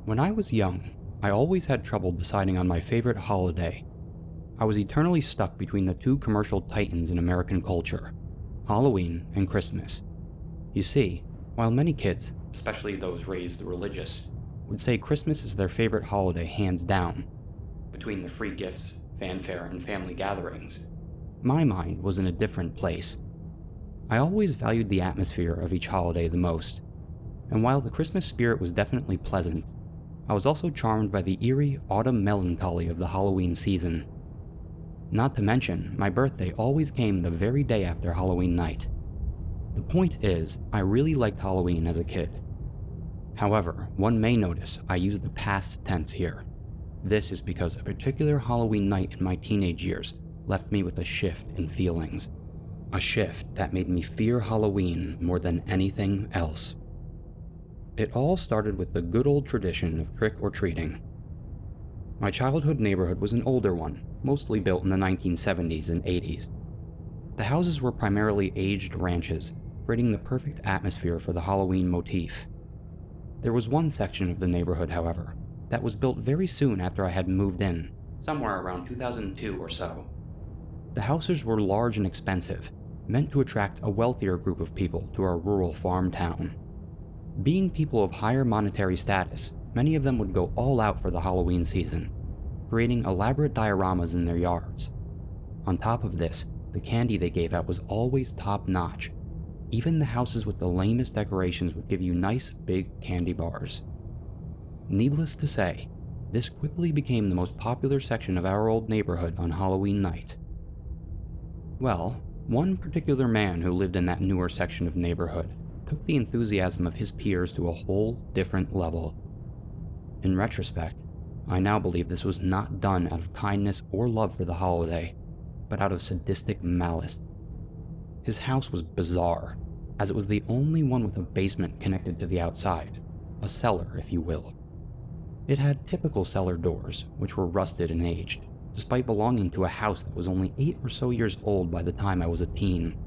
When I was young, I always had trouble deciding on my favorite holiday. I was eternally stuck between the two commercial titans in American culture, Halloween and Christmas. You see, while many kids, especially those raised religious, would say Christmas is their favorite holiday hands down, between the free gifts, fanfare, and family gatherings, my mind was in a different place. I always valued the atmosphere of each holiday the most, and while the Christmas spirit was definitely pleasant, I was also charmed by the eerie autumn melancholy of the Halloween season. Not to mention, my birthday always came the very day after Halloween night. The point is, I really liked Halloween as a kid. However, one may notice I use the past tense here. This is because a particular Halloween night in my teenage years left me with a shift in feelings. A shift that made me fear Halloween more than anything else. It all started with the good old tradition of trick-or-treating. My childhood neighborhood was an older one, mostly built in the 1970s and 80s. The houses were primarily aged ranches, creating the perfect atmosphere for the Halloween motif. There was one section of the neighborhood, however, that was built very soon after I had moved in, somewhere around 2002 or so. The houses were large and expensive, meant to attract a wealthier group of people to our rural farm town. Being people of higher monetary status, many of them would go all out for the Halloween season, creating elaborate dioramas in their yards. On top of this, the candy they gave out was always top-notch. Even the houses with the lamest decorations would give you nice, big candy bars. Needless to say, this quickly became the most popular section of our old neighborhood on Halloween night. Well, one particular man who lived in that newer section of neighborhood took the enthusiasm of his peers to a whole different level. In retrospect, I now believe this was not done out of kindness or love for the holiday, but out of sadistic malice. His house was bizarre, as it was the only one with a basement connected to the outside, a cellar, if you will. It had typical cellar doors, which were rusted and aged, despite belonging to a house that was only 8 or so years old by the time I was a teen.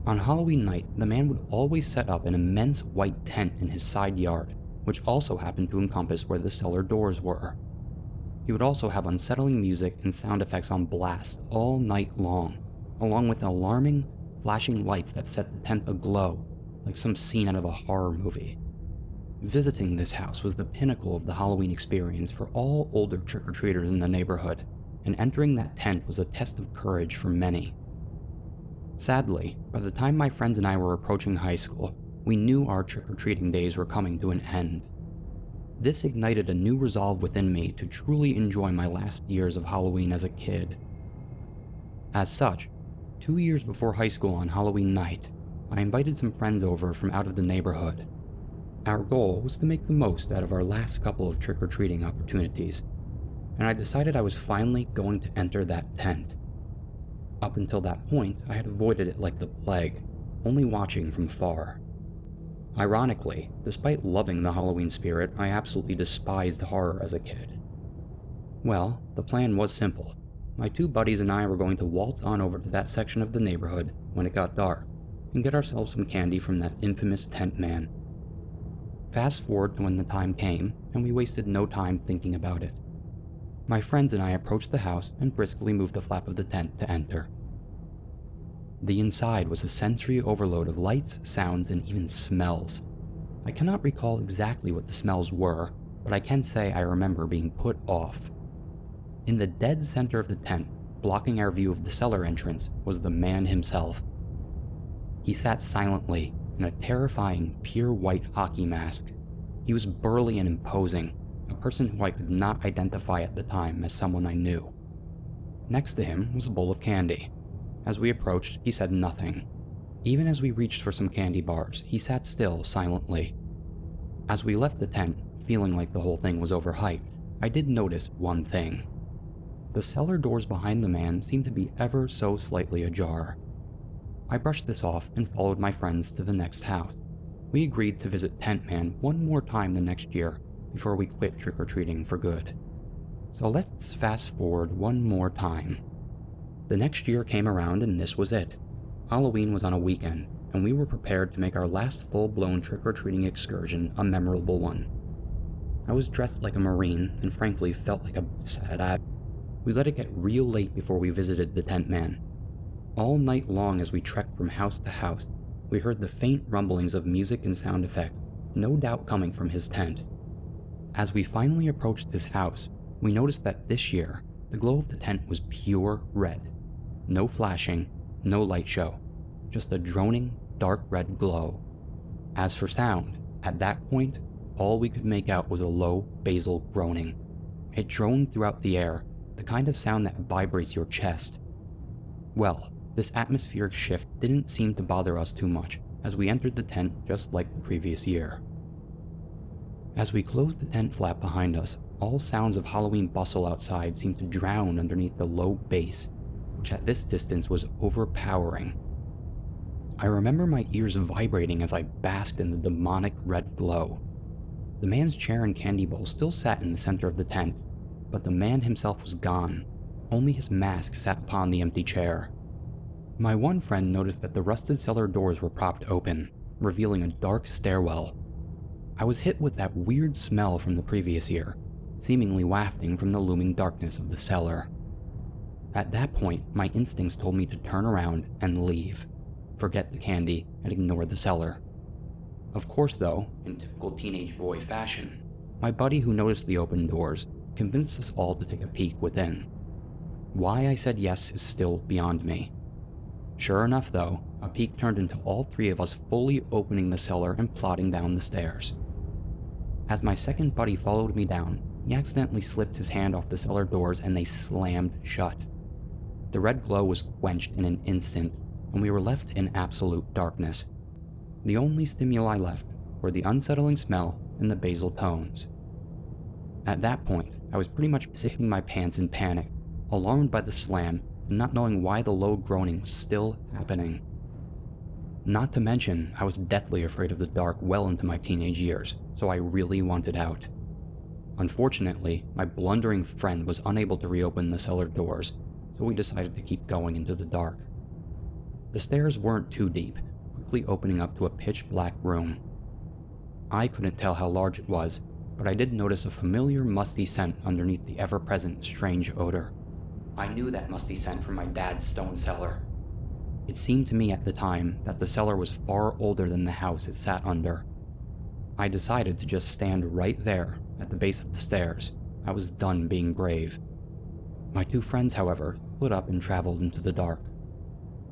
On Halloween night, the man would always set up an immense white tent in his side yard, which also happened to encompass where the cellar doors were. He would also have unsettling music and sound effects on blast all night long, along with alarming, flashing lights that set the tent aglow, like some scene out of a horror movie. Visiting this house was the pinnacle of the Halloween experience for all older trick-or-treaters in the neighborhood, and entering that tent was a test of courage for many. Sadly, by the time my friends and I were approaching high school, we knew our trick-or-treating days were coming to an end. This ignited a new resolve within me to truly enjoy my last years of Halloween as a kid. As such, 2 years before high school on Halloween night, I invited some friends over from out of the neighborhood. Our goal was to make the most out of our last couple of trick-or-treating opportunities, and I decided I was finally going to enter that tent. Up until that point, I had avoided it like the plague, only watching from far. Ironically, despite loving the Halloween spirit, I absolutely despised horror as a kid. Well, the plan was simple. My 2 buddies and I were going to waltz on over to that section of the neighborhood when it got dark, and get ourselves some candy from that infamous tent man. Fast forward to when the time came, and we wasted no time thinking about it. My friends and I approached the house and briskly moved the flap of the tent to enter. The inside was a sensory overload of lights, sounds, and even smells. I cannot recall exactly what the smells were, but I can say I remember being put off. In the dead center of the tent, blocking our view of the cellar entrance, was the man himself. He sat silently in a terrifying, pure white hockey mask. He was burly and imposing, a person who I could not identify at the time as someone I knew. Next to him was a bowl of candy. As we approached, he said nothing. Even as we reached for some candy bars, he sat still silently. As we left the tent, feeling like the whole thing was overhyped, I did notice one thing. The cellar doors behind the man seemed to be ever so slightly ajar. I brushed this off and followed my friends to the next house. We agreed to visit Tent Man one more time the next year before we quit trick-or-treating for good. So let's fast forward one more time. The next year came around and this was it. Halloween was on a weekend, and we were prepared to make our last full-blown trick-or-treating excursion a memorable one. I was dressed like a Marine and frankly felt like a sad. We let it get real late before we visited the tent man. All night long as we trekked from house to house, we heard the faint rumblings of music and sound effects, no doubt coming from his tent. As we finally approached his house, we noticed that this year, the glow of the tent was pure red. No flashing, no light show, just a droning, dark red glow. As for sound, at that point, all we could make out was a low, basal groaning. It droned throughout the air, the kind of sound that vibrates your chest. Well, this atmospheric shift didn't seem to bother us too much, as we entered the tent just like the previous year. As we closed the tent flap behind us, all sounds of Halloween bustle outside seemed to drown underneath the low bass, which at this distance was overpowering. I remember my ears vibrating as I basked in the demonic red glow. The man's chair and candy bowl still sat in the center of the tent, but the man himself was gone. Only his mask sat upon the empty chair. My one friend noticed that the rusted cellar doors were propped open, revealing a dark stairwell. I was hit with that weird smell from the previous year, seemingly wafting from the looming darkness of the cellar. At that point, my instincts told me to turn around and leave, forget the candy, and ignore the cellar. Of course though, in typical teenage boy fashion, my buddy who noticed the open doors convinced us all to take a peek within. Why I said yes is still beyond me. Sure enough though, a peek turned into all three of us fully opening the cellar and plodding down the stairs. As my second buddy followed me down, he accidentally slipped his hand off the cellar doors and they slammed shut. The red glow was quenched in an instant, and we were left in absolute darkness. The only stimuli left were the unsettling smell and the basal tones. At that point, I was pretty much sitting my pants in panic, alarmed by the slam and not knowing why the low groaning was still happening. Not to mention, I was deathly afraid of the dark well into my teenage years, so I really wanted out. Unfortunately, my blundering friend was unable to reopen the cellar doors, so we decided to keep going into the dark. The stairs weren't too deep, quickly opening up to a pitch-black room. I couldn't tell how large it was, but I did notice a familiar musty scent underneath the ever-present strange odor. I knew that musty scent from my dad's stone cellar. It seemed to me at the time that the cellar was far older than the house it sat under. I decided to just stand right there at the base of the stairs. I was done being brave. My two friends, however, split up and traveled into the dark.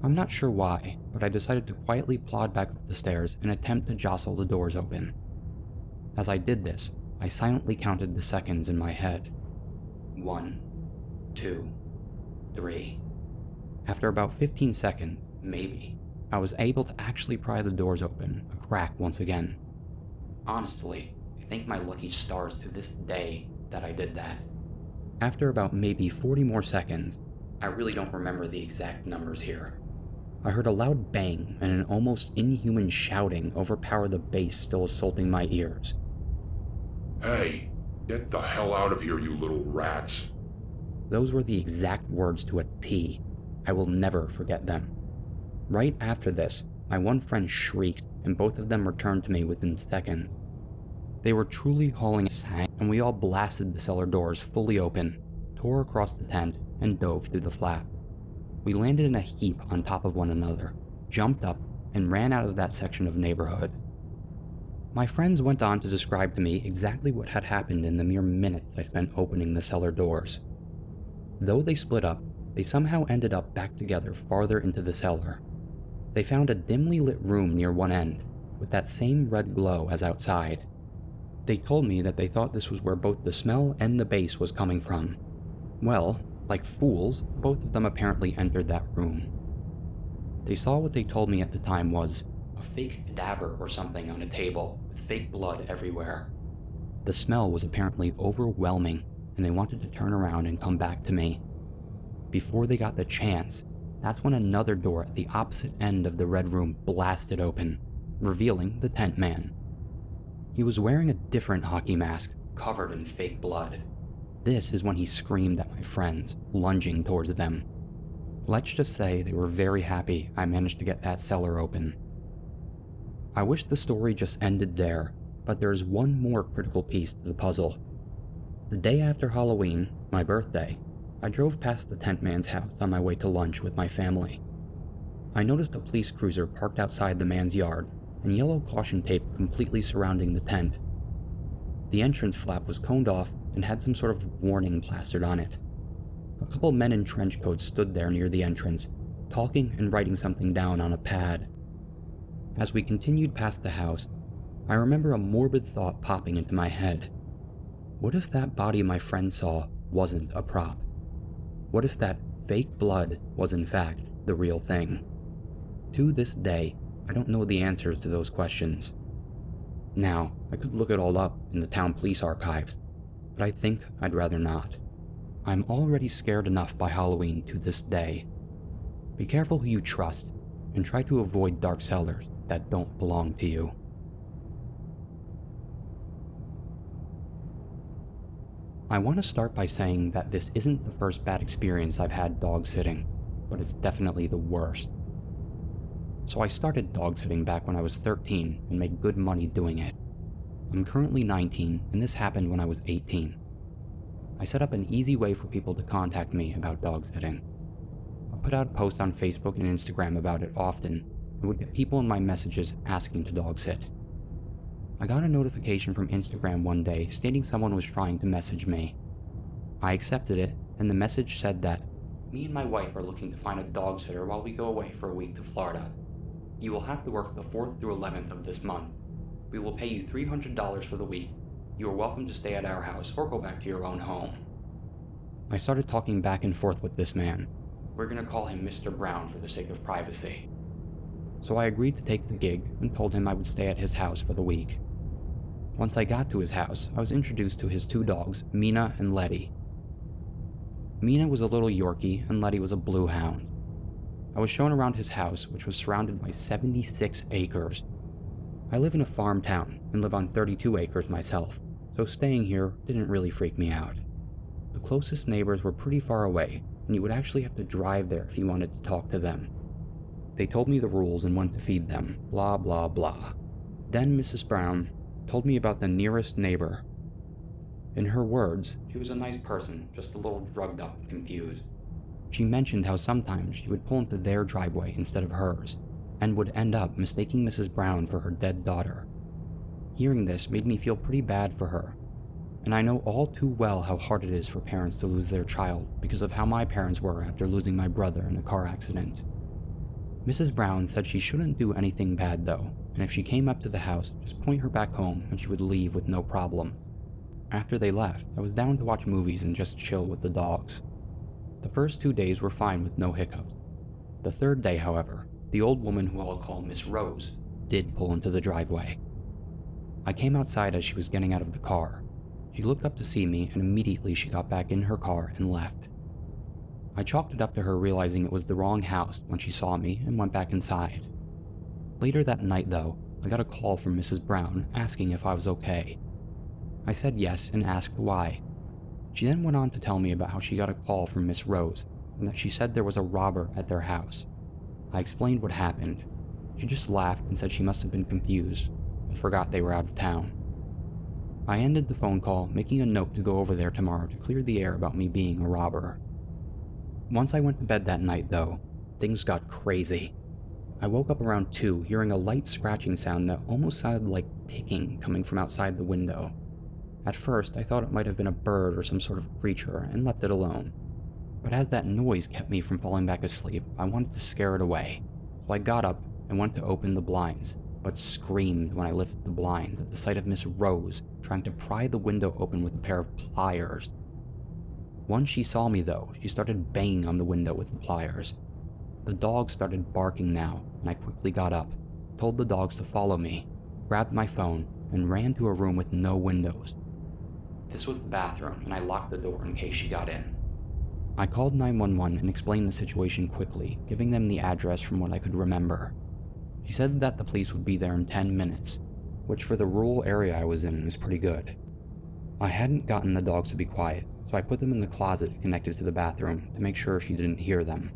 I'm not sure why, but I decided to quietly plod back up the stairs and attempt to jostle the doors open. As I did this, I silently counted the seconds in my head. 1, 2, 3. After about 15 seconds, maybe, I was able to actually pry the doors open, a crack once again. Honestly, I thank my lucky stars to this day that I did that. After about maybe 40 more seconds, I really don't remember the exact numbers here, I heard a loud bang and an almost inhuman shouting overpower the bass still assaulting my ears. "Hey, get the hell out of here, you little rats." Those were the exact words to a T. I will never forget them. Right after this, my one friend shrieked, and both of them returned to me within seconds. They were truly hauling us, and we all blasted the cellar doors fully open, tore across the tent, and dove through the flap. We landed in a heap on top of one another, jumped up, and ran out of that section of neighborhood. My friends went on to describe to me exactly what had happened in the mere minutes I spent opening the cellar doors. Though they split up, they somehow ended up back together farther into the cellar. They found a dimly lit room near one end, with that same red glow as outside. They told me that they thought this was where both the smell and the bass was coming from. Well, like fools, both of them apparently entered that room. They saw what they told me at the time was a fake cadaver or something on a table with fake blood everywhere. The smell was apparently overwhelming, and they wanted to turn around and come back to me. Before they got the chance, that's when another door at the opposite end of the red room blasted open, revealing the tent man. He was wearing a different hockey mask, covered in fake blood. This is when he screamed at my friends, lunging towards them. Let's just say they were very happy I managed to get that cellar open. I wish the story just ended there, But there's one more critical piece to the puzzle. The day after Halloween, my birthday, I drove past the tent man's house on my way to lunch with my family. I noticed a police cruiser parked outside the man's yard and yellow caution tape completely surrounding the tent. The entrance flap was coned off and had some sort of warning plastered on it. A couple men in trench coats stood there near the entrance, talking and writing something down on a pad. As we continued past the house, I remember a morbid thought popping into my head. What if that body my friend saw wasn't a prop? What if that fake blood was in fact the real thing? To this day, I don't know the answers to those questions. Now, I could look it all up in the town police archives, but I think I'd rather not. I'm already scared enough by Halloween to this day. Be careful who you trust, and try to avoid dark cellars that don't belong to you. I want to start by saying that this isn't the first bad experience I've had dog sitting, but it's definitely the worst. So I started dog sitting back when I was 13 and made good money doing it. I'm currently 19, and this happened when I was 18. I set up an easy way for people to contact me about dog sitting. I put out posts on Facebook and Instagram about it often, and would get people in my messages asking to dog sit. I got a notification from Instagram one day stating someone was trying to message me. I accepted it, and the message said that, "Me and my wife are looking to find a dog sitter while we go away for a week to Florida. You will have to work the 4th through 11th of this month. We will pay you $300 for the week. You are welcome to stay at our house or go back to your own home." I started talking back and forth with this man. We're going to call him Mr. Brown for the sake of privacy. So I agreed to take the gig and told him I would stay at his house for the week. Once I got to his house, I was introduced to his 2 dogs, Mina and Letty. Mina was a little Yorkie and Letty was a blue hound. I was shown around his house, which was surrounded by 76 acres. I live in a farm town and live on 32 acres myself, so staying here didn't really freak me out. The closest neighbors were pretty far away, and you would actually have to drive there if you wanted to talk to them. They told me the rules and when to feed them, blah blah blah. Then Mrs. Brown told me about the nearest neighbor. In her words, she was a nice person, just a little drugged up and confused. She mentioned how sometimes she would pull into their driveway instead of hers, and would end up mistaking Mrs. Brown for her dead daughter. Hearing this made me feel pretty bad for her, and I know all too well how hard it is for parents to lose their child because of how my parents were after losing my brother in a car accident. Mrs. Brown said she shouldn't do anything bad though, and if she came up to the house, just point her back home and she would leave with no problem. After they left, I was down to watch movies and just chill with the dogs. The first 2 days were fine with no hiccups. The 3rd day, however, the old woman who I'll call Miss Rose did pull into the driveway. I came outside as she was getting out of the car. She looked up to see me and immediately she got back in her car and left. I chalked it up to her realizing it was the wrong house when she saw me and went back inside. Later that night though, I got a call from Mrs. Brown asking if I was okay. I said yes and asked why. She then went on to tell me about how she got a call from Miss Rose and that she said there was a robber at their house. I explained what happened. She just laughed and said she must have been confused and forgot they were out of town. I ended the phone call, making a note to go over there tomorrow to clear the air about me being a robber. Once I went to bed that night though, things got crazy. I woke up around 2 hearing a light scratching sound that almost sounded like ticking coming from outside the window. At first, I thought it might have been a bird or some sort of creature and left it alone. But as that noise kept me from falling back asleep, I wanted to scare it away. So I got up and went to open the blinds, but screamed when I lifted the blinds at the sight of Miss Rose trying to pry the window open with a pair of pliers. Once she saw me though, she started banging on the window with the pliers. The dogs started barking now, and I quickly got up, told the dogs to follow me, grabbed my phone, and ran to a room with no windows. This was the bathroom, and I locked the door in case she got in. I called 911 and explained the situation quickly, giving them the address from what I could remember. She said that the police would be there in 10 minutes, which for the rural area I was in was pretty good. I hadn't gotten the dogs to be quiet, so I put them in the closet connected to the bathroom to make sure she didn't hear them.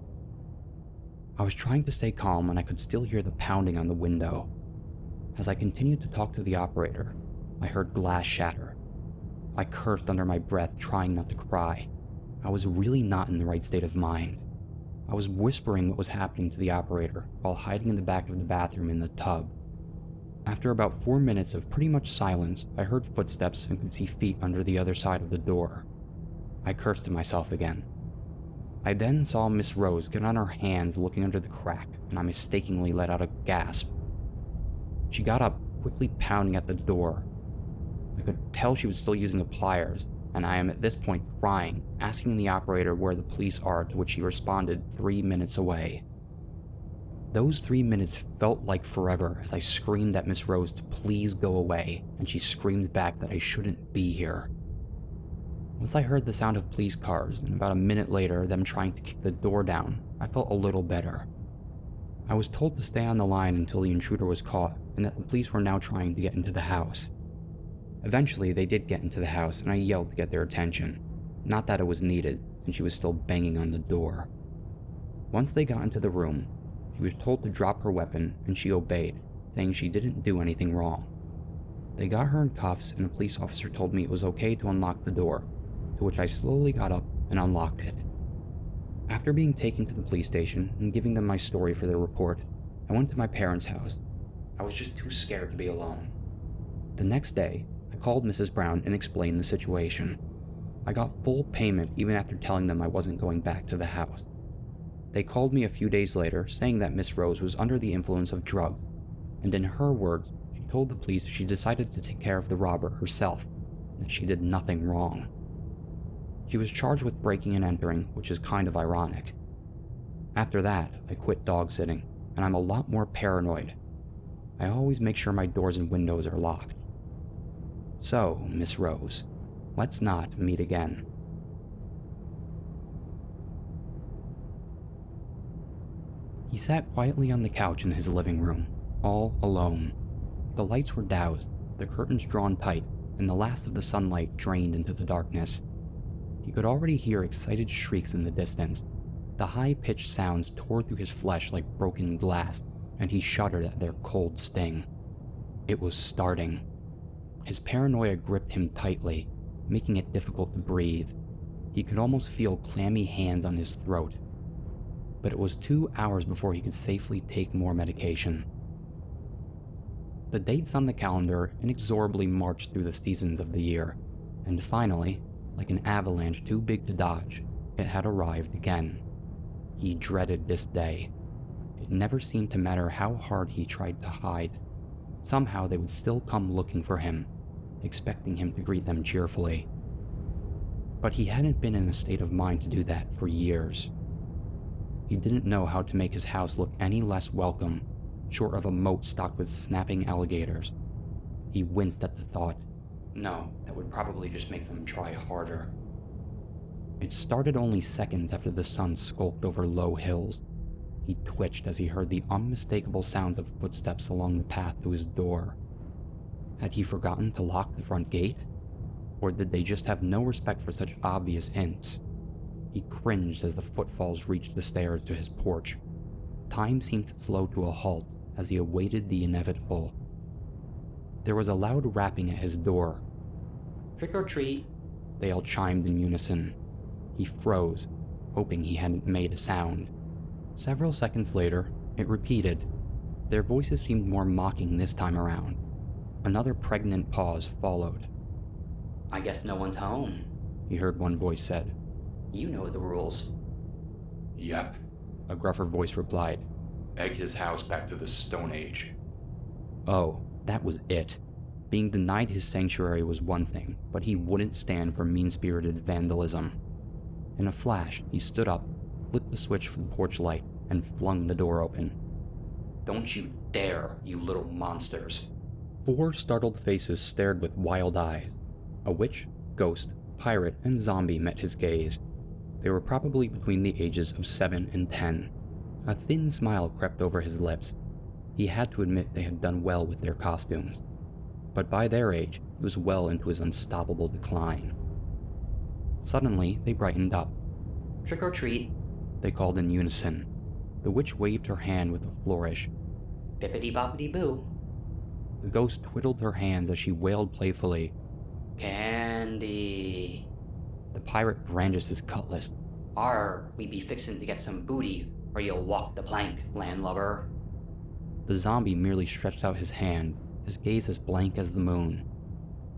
I was trying to stay calm and I could still hear the pounding on the window. As I continued to talk to the operator, I heard glass shatter. I cursed under my breath, trying not to cry. I was really not in the right state of mind. I was whispering what was happening to the operator while hiding in the back of the bathroom in the tub. After about 4 minutes of pretty much silence, I heard footsteps and could see feet under the other side of the door. I cursed to myself again. I then saw Miss Rose get on her hands looking under the crack, and I mistakenly let out a gasp. She got up, quickly pounding at the door. I could tell she was still using the pliers, and I am at this point crying, asking the operator where the police are, to which she responded 3 minutes away. Those 3 minutes felt like forever as I screamed at Miss Rose to please go away, and she screamed back that I shouldn't be here. Once I heard the sound of police cars, and about a minute later them trying to kick the door down, I felt a little better. I was told to stay on the line until the intruder was caught, and that the police were now trying to get into the house. Eventually, they did get into the house, and I yelled to get their attention. Not that it was needed, since she was still banging on the door. Once they got into the room, she was told to drop her weapon, and she obeyed, saying she didn't do anything wrong. They got her in cuffs, and a police officer told me it was okay to unlock the door, to which I slowly got up and unlocked it. After being taken to the police station and giving them my story for their report, I went to my parents' house. I was just too scared to be alone. The next day, I called Mrs. Brown and explained the situation. I got full payment even after telling them I wasn't going back to the house. They called me a few days later saying that Miss Rose was under the influence of drugs, and in her words, she told the police she decided to take care of the robber herself, and that she did nothing wrong. She was charged with breaking and entering, which is kind of ironic. After that, I quit dog sitting, and I'm a lot more paranoid. I always make sure my doors and windows are locked. So, Miss Rose, let's not meet again. He sat quietly on the couch in his living room, all alone. The lights were doused, the curtains drawn tight, and the last of the sunlight drained into the darkness. He could already hear excited shrieks in the distance. The high-pitched sounds tore through his flesh like broken glass, and he shuddered at their cold sting. It was starting. His paranoia gripped him tightly, making it difficult to breathe. He could almost feel clammy hands on his throat. But it was 2 hours before he could safely take more medication. The dates on the calendar inexorably marched through the seasons of the year, and finally, like an avalanche too big to dodge, it had arrived again. He dreaded this day. It never seemed to matter how hard he tried to hide. Somehow they would still come looking for him, expecting him to greet them cheerfully. But he hadn't been in a state of mind to do that for years. He didn't know how to make his house look any less welcome, short of a moat stocked with snapping alligators. He winced at the thought. No, that would probably just make them try harder. It started only seconds after the sun skulked over low hills. He twitched as he heard the unmistakable sounds of footsteps along the path to his door. Had he forgotten to lock the front gate? Or did they just have no respect for such obvious hints? He cringed as the footfalls reached the stairs to his porch. Time seemed to slow to a halt as he awaited the inevitable. There was a loud rapping at his door. "Trick or treat," they all chimed in unison. He froze, hoping he hadn't made a sound. Several seconds later, it repeated. Their voices seemed more mocking this time around. Another pregnant pause followed. "I guess no one's home," he heard one voice said. "You know the rules." Yep, a gruffer voice replied. egg his house back to the Stone Age. Oh, that was it. Being denied his sanctuary was one thing, but he wouldn't stand for mean-spirited vandalism. In a flash, he stood up, flipped the switch for the porch light, and flung the door open. "Don't you dare, you little monsters." 4 startled faces stared with wild eyes. A witch, ghost, pirate, and zombie met his gaze. They were probably between the ages of 7 and 10. A thin smile crept over his lips. He had to admit they had done well with their costumes. But by their age, he was well into his unstoppable decline. Suddenly, they brightened up. "Trick or treat," they called in unison. The witch waved her hand with a flourish. "Bippity-boppity-boo." The ghost twiddled her hands as she wailed playfully, "Candy." The pirate brandished his cutlass. "Arr, we be fixin' to get some booty, or you'll walk the plank, landlubber." The zombie merely stretched out his hand, his gaze as blank as the moon.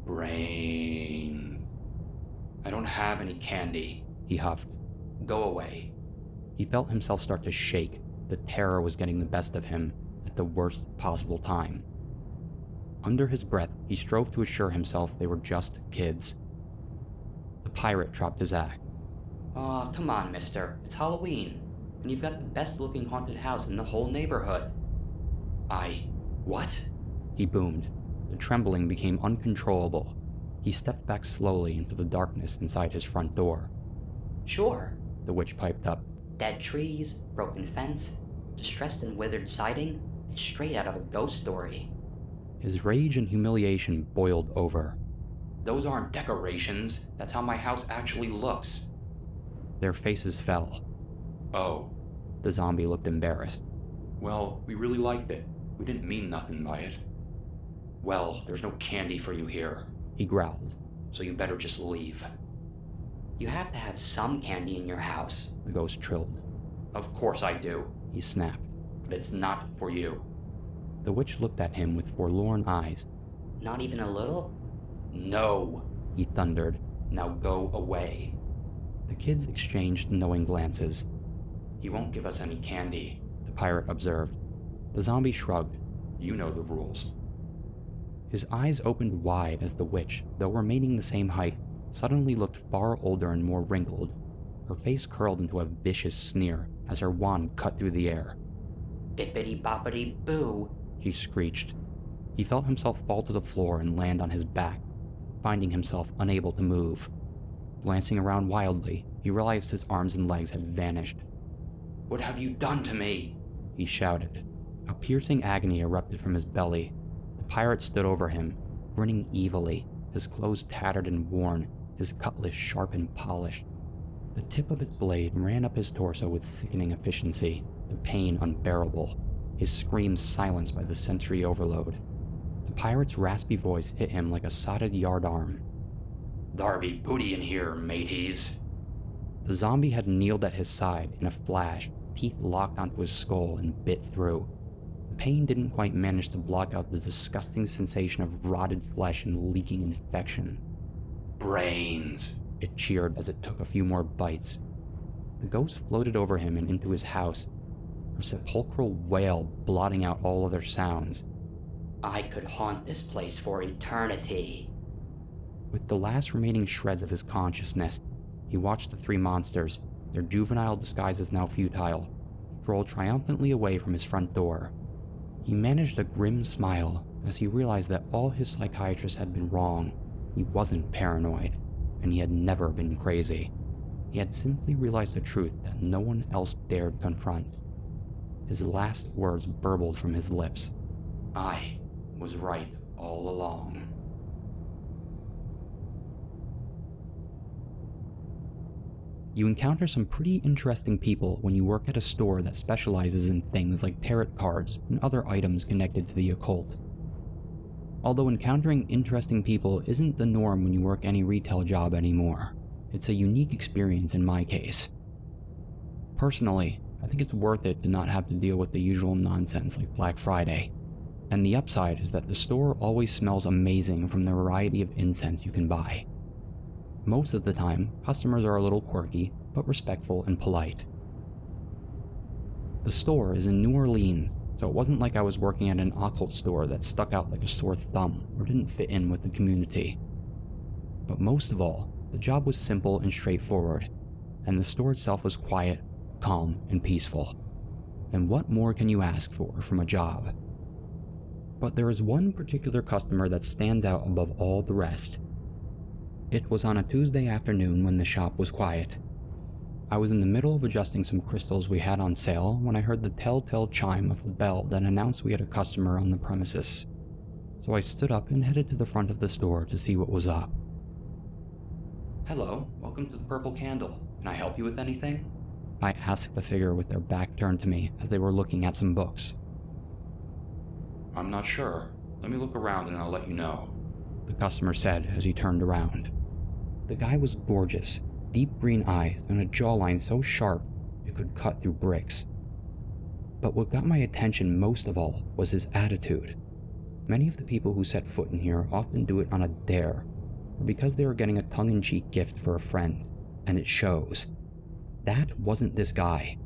"Brain." "I don't have any candy," he huffed. "Go away." He felt himself start to shake. The terror was getting the best of him at the worst possible time. Under his breath, he strove to assure himself they were just kids. The pirate dropped his act. "Aw, come on, mister. It's Halloween, and you've got the best-looking haunted house in the whole neighborhood." What?" he boomed. The trembling became uncontrollable. He stepped back slowly into the darkness inside his front door. "Sure," the witch piped up. "Dead trees, broken fence, distressed and withered siding. It's straight out of a ghost story." His rage and humiliation boiled over. "Those aren't decorations. That's how my house actually looks." Their faces fell. "Oh." The zombie looked embarrassed. "Well, we really liked it. We didn't mean nothing by it." "Well, there's no candy for you here," he growled, "so you better just leave." "You have to have some candy in your house," the ghost trilled. "Of course I do," he snapped, "but it's not for you." The witch looked at him with forlorn eyes. "Not even a little?" "No," he thundered. "Now go away." The kids exchanged knowing glances. "He won't give us any candy," the pirate observed. The zombie shrugged. "You know the rules." His eyes opened wide as the witch, though remaining the same height, suddenly looked far older and more wrinkled. Her face curled into a vicious sneer as her wand cut through the air. "Bippity-boppity-boo," she screeched. He felt himself fall to the floor and land on his back, finding himself unable to move. Glancing around wildly, he realized his arms and legs had vanished. "What have you done to me?" he shouted. A piercing agony erupted from his belly. The pirate stood over him, grinning evilly, his clothes tattered and worn, his cutlass sharp and polished. The tip of its blade ran up his torso with sickening efficiency, the pain unbearable, his screams silenced by the sensory overload. The pirate's raspy voice hit him like a sodded yardarm. "There be booty in here, mateys." The zombie had kneeled at his side in a flash, teeth locked onto his skull and bit through. The pain didn't quite manage to block out the disgusting sensation of rotted flesh and leaking infection. "Brains," it cheered as it took a few more bites. The ghost floated over him and into his house, her sepulchral wail blotting out all other sounds. "I could haunt this place for eternity." With the last remaining shreds of his consciousness, he watched the three monsters, their juvenile disguises now futile, stroll triumphantly away from his front door. He managed a grim smile as he realized that all his psychiatrists had been wrong. He wasn't paranoid, and he had never been crazy. He had simply realized a truth that no one else dared confront. His last words burbled from his lips. "I was right all along." You encounter some pretty interesting people when you work at a store that specializes in things like tarot cards and other items connected to the occult. Although encountering interesting people isn't the norm when you work any retail job anymore, it's a unique experience in my case. Personally, I think it's worth it to not have to deal with the usual nonsense like Black Friday. And the upside is that the store always smells amazing from the variety of incense you can buy. Most of the time, customers are a little quirky, but respectful and polite. The store is in New Orleans, so it wasn't like I was working at an occult store that stuck out like a sore thumb or didn't fit in with the community. But most of all, the job was simple and straightforward, and the store itself was quiet, calm, and peaceful. And what more can you ask for from a job? But there is one particular customer that stands out above all the rest. It was on a Tuesday afternoon when the shop was quiet. I was in the middle of adjusting some crystals we had on sale when I heard the telltale chime of the bell that announced we had a customer on the premises. So I stood up and headed to the front of the store to see what was up. "Hello, welcome to the Purple Candle. Can I help you with anything?" I asked the figure with their back turned to me as they were looking at some books. "I'm not sure," Let me look around and I'll let you know," the customer said as he turned around. The guy was gorgeous, deep green eyes and a jawline so sharp it could cut through bricks. But what got my attention most of all was his attitude. Many of the people who set foot in here often do it on a dare, or because they are getting a tongue-in-cheek gift for a friend, and it shows. That wasn't this guy.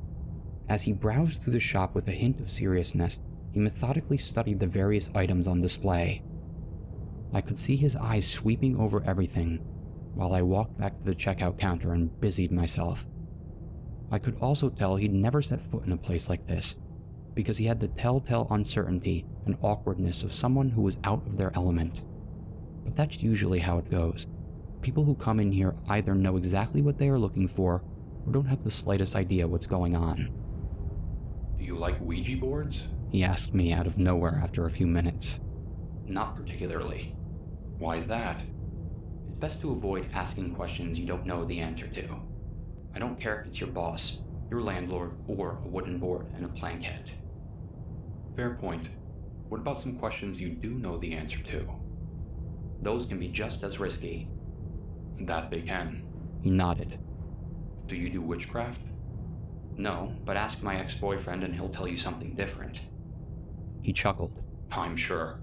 As he browsed through the shop with a hint of seriousness, he methodically studied the various items on display. I could see his eyes sweeping over everything while I walked back to the checkout counter and busied myself. I could also tell he'd never set foot in a place like this, because he had the telltale uncertainty and awkwardness of someone who was out of their element. But that's usually how it goes. People who come in here either know exactly what they are looking for or don't have the slightest idea what's going on. "Do you like Ouija boards?" he asked me out of nowhere after a few minutes. "Not particularly." "Why is that?" "It's best to avoid asking questions you don't know the answer to. I don't care if it's your boss, your landlord, or a wooden board and a plank head." "Fair point. What about some questions you do know the answer to?" "Those can be just as risky." "That they can." He nodded. "Do you do witchcraft?" "No, but ask my ex-boyfriend and he'll tell you something different." He chuckled. "I'm sure.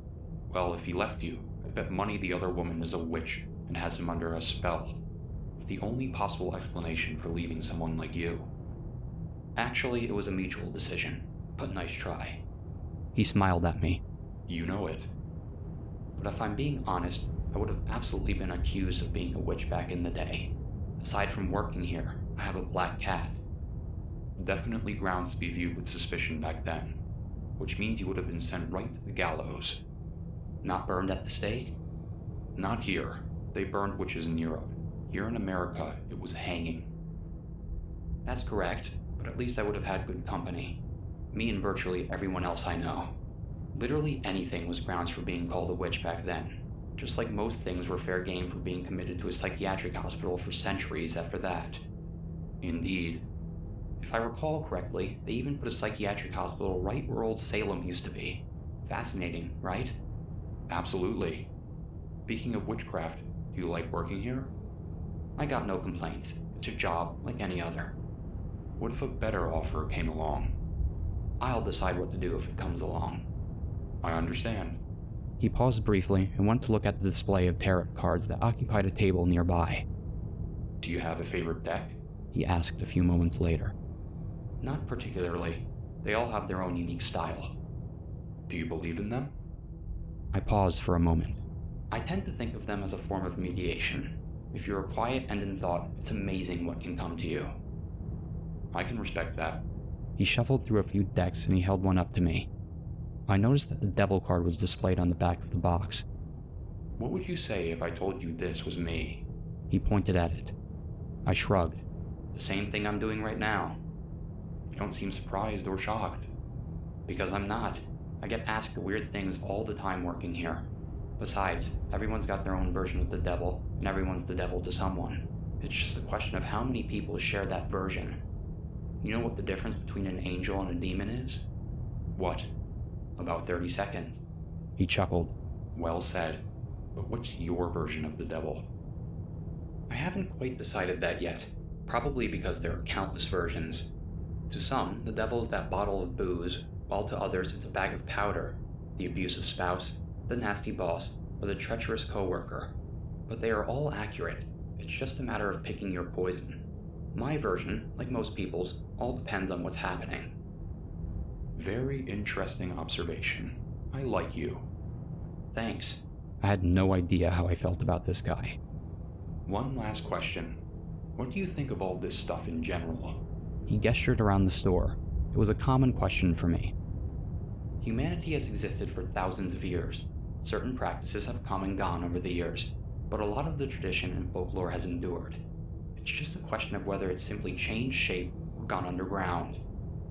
Well, if he left you, I bet money the other woman is a witch and has him under a spell. It's the only possible explanation for leaving someone like you." "Actually, it was a mutual decision, but nice try." He smiled at me. "You know it." "But if I'm being honest, I would have absolutely been accused of being a witch back in the day. Aside from working here, I have a black cat." "Definitely grounds to be viewed with suspicion back then, which means you would have been sent right to the gallows." "Not burned at the stake?" "Not here. They burned witches in Europe. Here in America, it was hanging." "That's correct, but at least I would have had good company. Me and virtually everyone else I know. Literally anything was grounds for being called a witch back then, just like most things were fair game for being committed to a psychiatric hospital for centuries after that." "Indeed. If I recall correctly, they even put a psychiatric hospital right where old Salem used to be. Fascinating, right?" "Absolutely. Speaking of witchcraft, do you like working here?" "I got no complaints. It's a job like any other." "What if a better offer came along?" "I'll decide what to do if it comes along." "I understand." He paused briefly and went to look at the display of tarot cards that occupied a table nearby. "Do you have a favorite deck?" he asked a few moments later. "Not particularly. They all have their own unique style." "Do you believe in them?" I paused for a moment. "I tend to think of them as a form of mediation. If you're quiet and in thought, it's amazing what can come to you." "I can respect that." He shuffled through a few decks and he held one up to me. I noticed that the devil card was displayed on the back of the box. "What would you say if I told you this was me?" He pointed at it. I shrugged. "The same thing I'm doing right now." "You don't seem surprised or shocked." "Because I'm not. I get asked weird things all the time working here. Besides, everyone's got their own version of the devil, and everyone's the devil to someone. It's just a question of how many people share that version. You know what the difference between an angel and a demon is?" "What?" "About 30 seconds. He chuckled. "Well said. But what's your version of the devil?" "I haven't quite decided that yet, probably because there are countless versions. To some, the devil is that bottle of booze, while to others it's a bag of powder, the abusive spouse, the nasty boss, or the treacherous coworker. But they are all accurate. It's just a matter of picking your poison. My version, like most people's, all depends on what's happening." "Very interesting observation. I like you." "Thanks." I had no idea how I felt about this guy. "One last question. What do you think of all this stuff in general?" He gestured around the store. It was a common question for me. "Humanity has existed for thousands of years. Certain practices have come and gone over the years, but a lot of the tradition and folklore has endured. It's just a question of whether it's simply changed shape or gone underground.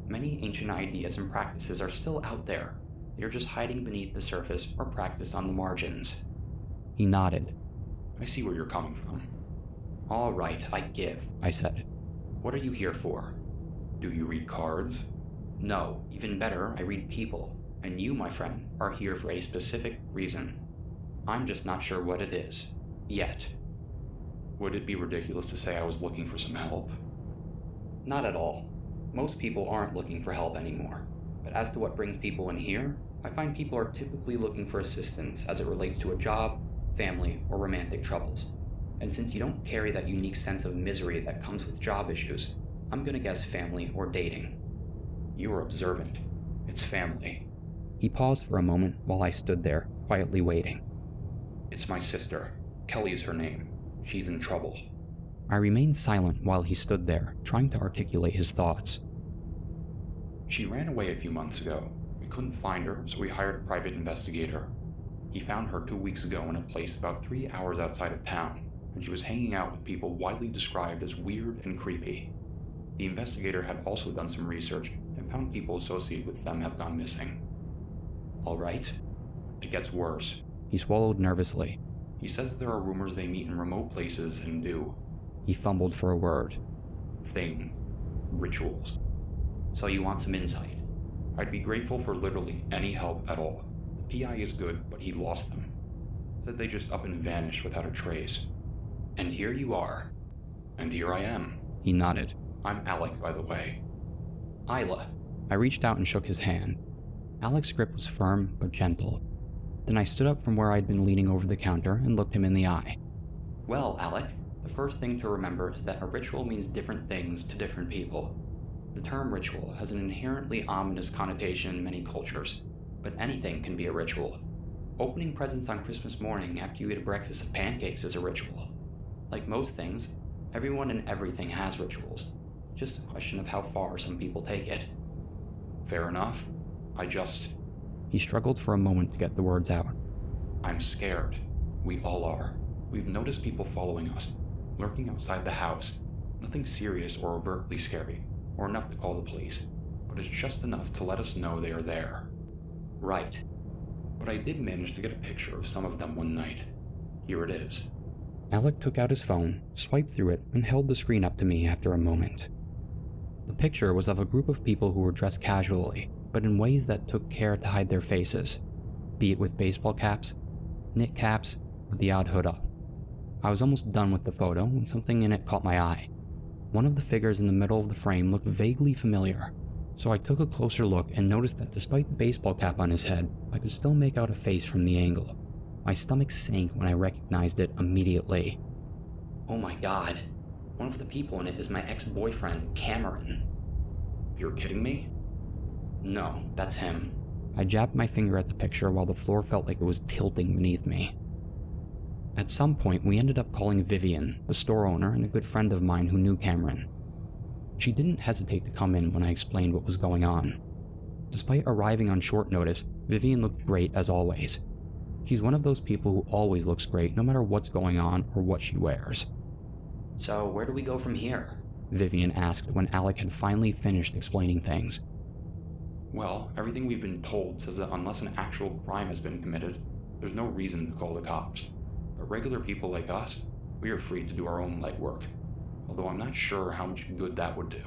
Many ancient ideas and practices are still out there. They're just hiding beneath the surface or practiced on the margins." He nodded. "I see where you're coming from." "All right, I give," I said. "What are you here for?" "Do you read cards?" "No, even better, I read people. And you, my friend, are here for a specific reason. I'm just not sure what it is. Yet. Would it be ridiculous to say I was looking for some help? Not at all. Most people aren't looking for help anymore. But as to what brings people in here, I find people are typically looking for assistance as it relates to a job, family, or romantic troubles. And since you don't carry that unique sense of misery that comes with job issues, I'm gonna guess family or dating. You're observant. It's family. He paused for a moment while I stood there, quietly waiting. It's my sister. Kelly is her name. She's in trouble. I remained silent while he stood there, trying to articulate his thoughts. She ran away a few months ago. We couldn't find her, so we hired a private investigator. He found her 2 weeks ago in a place about 3 hours outside of town, and she was hanging out with people widely described as weird and creepy. The investigator had also done some research and found people associated with them have gone missing. All right. It gets worse. He swallowed nervously. He says there are rumors they meet in remote places and do. He fumbled for a word. Rituals. So you want some insight? I'd be grateful for literally any help at all. The PI is good, but he lost them. Said they just up and vanished without a trace. And here you are. And here I am. He nodded. I'm Alec, by the way. Isla. I reached out and shook his hand. Alec's grip was firm but gentle. Then I stood up from where I'd been leaning over the counter and looked him in the eye. Well, Alec, the first thing to remember is that a ritual means different things to different people. The term ritual has an inherently ominous connotation in many cultures, but anything can be a ritual. Opening presents on Christmas morning after you eat a breakfast of pancakes is a ritual. Like most things, everyone and everything has rituals. Just a question of how far some people take it. Fair enough. He struggled for a moment to get the words out. I'm scared. We all are. We've noticed people following us, lurking outside the house. Nothing serious or overtly scary, or enough to call the police, but it's just enough to let us know they are there. Right. But I did manage to get a picture of some of them one night. Here it is. Alec took out his phone, swiped through it, and held the screen up to me after a moment. The picture was of a group of people who were dressed casually, but in ways that took care to hide their faces, be it with baseball caps, knit caps, or the odd hood up. I was almost done with the photo when something in it caught my eye. One of the figures in the middle of the frame looked vaguely familiar, so I took a closer look and noticed that despite the baseball cap on his head, I could still make out a face from the angle. My stomach sank when I recognized it immediately. Oh my god, one of the people in it is my ex-boyfriend, Cameron. You're kidding me? No, that's him. I jabbed my finger at the picture while the floor felt like it was tilting beneath me. At some point, we ended up calling Vivian, the store owner and a good friend of mine who knew Cameron. She didn't hesitate to come in when I explained what was going on. Despite arriving on short notice, Vivian looked great as always. She's one of those people who always looks great no matter what's going on or what she wears. So where do we go from here? Vivian asked when Alec had finally finished explaining things. Well, everything we've been told says that unless an actual crime has been committed, there's no reason to call the cops. But regular people like us, we are free to do our own legwork, although I'm not sure how much good that would do.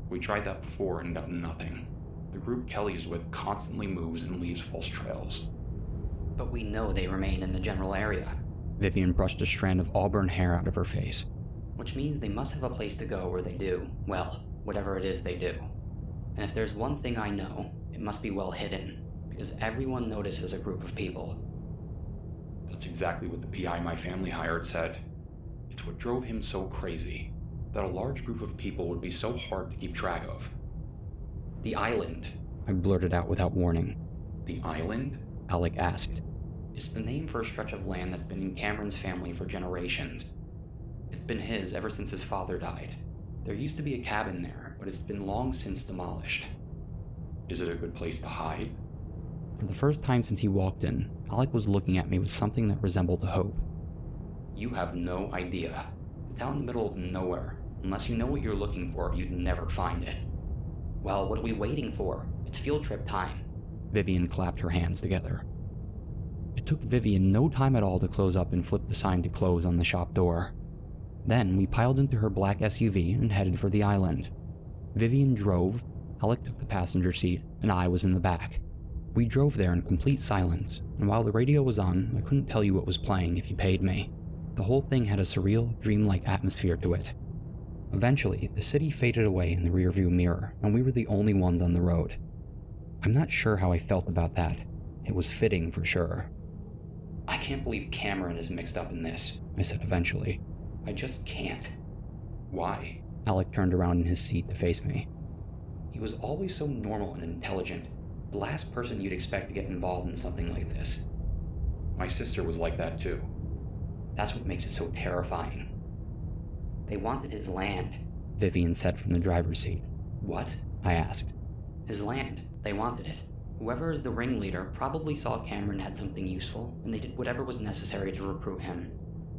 We tried that before and got nothing. The group Kelly is with constantly moves and leaves false trails. But we know they remain in the general area. Vivian brushed a strand of auburn hair out of her face. Which means they must have a place to go where they do, well, whatever it is they do. And if there's one thing I know, it must be well hidden, because everyone notices a group of people. That's exactly what the PI my family hired said. It's what drove him so crazy, that a large group of people would be so hard to keep track of. The island, I blurted out without warning. The island? Alec asked. It's the name for a stretch of land that's been in Cameron's family for generations. It's been his ever since his father died. There used to be a cabin there, but it's been long since demolished. Is it a good place to hide? For the first time since he walked in, Alec was looking at me with something that resembled hope. You have no idea. It's out in the middle of nowhere. Unless you know what you're looking for, you'd never find it. Well, what are we waiting for? It's field trip time. Vivian clapped her hands together. It took Vivian no time at all to close up and flip the sign to close on the shop door. Then we piled into her black SUV and headed for the island. Vivian drove, Alec took the passenger seat, and I was in the back. We drove there in complete silence, and while the radio was on, I couldn't tell you what was playing if you paid me. The whole thing had a surreal, dreamlike atmosphere to it. Eventually, the city faded away in the rearview mirror, and we were the only ones on the road. I'm not sure how I felt about that. It was fitting for sure. "I can't believe Cameron is mixed up in this," I said eventually. "I just can't." Why? Alec turned around in his seat to face me. "He was always so normal and intelligent. The last person you'd expect to get involved in something like this." My sister was like that too. "That's what makes it so terrifying." "They wanted his land," Vivian said from the driver's seat. "What?" I asked. "His land. They wanted it. Whoever is the ringleader probably saw Cameron had something useful, and they did whatever was necessary to recruit him.